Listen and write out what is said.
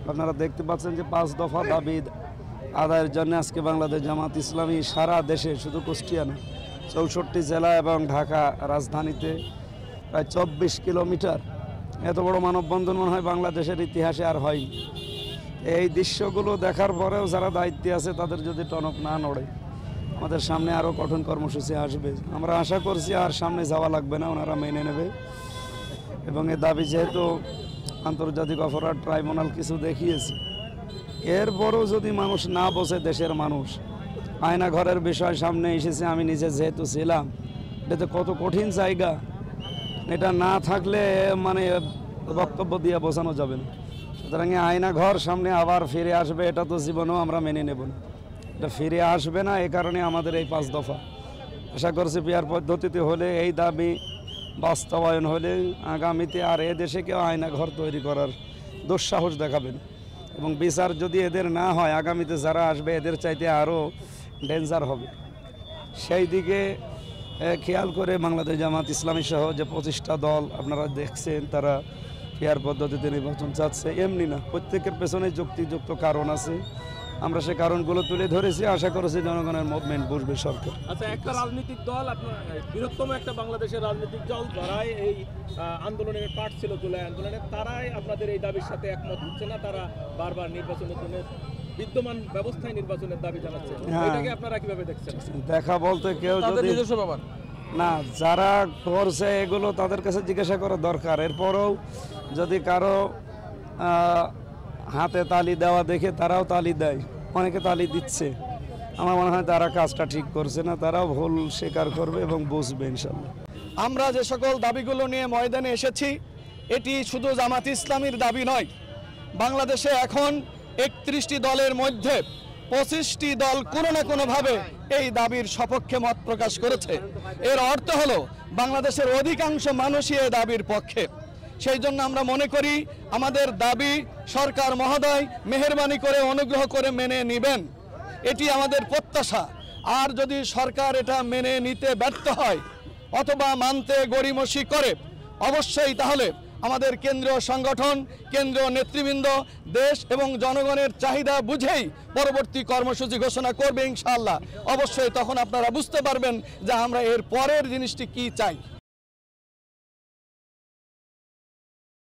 আপনারা দেখতে পাচ্ছেন যে 5 দফা দাবি আদায়ের জন্য আজকে বাংলাদেশ জামাত ইসলামী সারা দেশে, শুধু কুষ্টিয়া না, 64 জেলা এবং ঢাকা রাজধানীতে প্রায় 24 কিলোমিটার, এত বড় মানববন্ধন মনে হয় বাংলাদেশের ইতিহাসে আর হয়নি। এই দৃশ্যগুলো দেখার পরেও যারা দায়িত্বে আছে তাদের যদি টনক না নড়ে, আমাদের সামনে আরও কঠোর কর্মসূচি আসবে। আমরা আশা করছি আর সামনে যাওয়া লাগবে না, ওনারা মেনে নেবে। এবং এ দাবি যেহেতু আন্তর্জাতিক অপরাধ ট্রাইব্যুনাল কিছু দেখিয়েছে, এরপরও যদি মানুষ না বসে, দেশের মানুষ, আয়না ঘরের বিষয় সামনে এসেছে, আমি নিজে যেহেতু ছিলাম, এটা কত কঠিন জায়গা, এটা না থাকলে মানে বক্তব্য দিয়ে বোঝানো যাবে না। সুতরাং আয়না ঘর সামনে আবার ফিরে আসবে, এটা তো জীবনেও আমরা মেনে নেব না, এটা ফিরে আসবে না। এ কারণে আমাদের এই 5 দফা, আশা করছি পিয়ার পদ্ধতিতে হলে, এই দাবি বাস্তবায়ন হলে আগামীতে আর এ দেশে কেউ আয়না ঘর তৈরি করার দুঃসাহস দেখাবেন। এবং বিচার যদি এদের না হয়, আগামীতে যারা আসবে এদের চাইতে আরও ডেঞ্জার হবে। সেই দিকে খেয়াল করে বাংলাদেশ জামাত ইসলামী সহ যে 25টা দল আপনারা দেখছেন, তারা ফেয়ার পদ্ধতিতে নির্বাচন চাচ্ছে। এমনি না, প্রত্যেকের পেছনে যুক্তিযুক্ত কারণ আছে, আমরা সে কারণগুলো তুলে ধরেছি। আশা করেছি জনগণের মুভমেন্ট বুঝবে সরকার। আচ্ছা, একটা রাজনৈতিক দল, আপনার বৃহত্তম একটা বাংলাদেশের রাজনৈতিক দল, যারাই এই আন্দোলনের পার্ট ছিল, জুলাই আন্দোলনে, তারাই আপনাদের এই দাবির সাথে একমত হচ্ছে না, তারা বারবার নির্বাচনের জন্য বিদ্যমান ব্যবস্থায় নির্বাচনের দাবি জানাচ্ছে। এটাকে আপনারা কিভাবে দেখছেন? দেখা বলতে কেউ যদি নিজস্ব ব্যাপার না, যারা করছে এগুলো তাদের কাছে জিজ্ঞাসা করা দরকার। এরপরও যদি কারো হাতে তালি দেওয়া দেখে তারাও তালি দেয়, অনেকে তালি দিচ্ছে, আমার মনে হয় তারা কাজটা ঠিক করছে না, তারাও ভুল স্বীকার করবে এবং বুঝবে ইনশাল্লাহ। আমরা যে সকল দাবিগুলো নিয়ে ময়দানে এসেছি, এটি শুধু জামাত ইসলামীর দাবি নয়। বাংলাদেশে এখন 31টি দলের মধ্যে 25টি দল কোনো না কোনোভাবে এই দাবির সপক্ষে মত প্রকাশ করেছে। এর অর্থ হলো বাংলাদেশের অধিকাংশ মানুষই এই দাবির পক্ষে। সেই জন্য আমরা মনে করি আমাদের দাবি সরকার মহোদয় মেহেরবানি করে, অনুগ্রহ করে মেনে নেবেন, এটি আমাদের প্রত্যাশা। আর যদি সরকার এটা মেনে নিতে ব্যর্থ হয় অথবা মানতে গড়িমসি করে, অবশ্যই তাহলে আমাদের কেন্দ্রীয় সংগঠন, কেন্দ্রীয় নেতৃবৃন্দ দেশ এবং জনগণের চাহিদা বুঝেই পরবর্তী কর্মসূচি ঘোষণা করবে ইনশাআল্লাহ। অবশ্যই তখন আপনারা বুঝতে পারবেন যে আমরা এর পরের জিনিসটি কি চাই।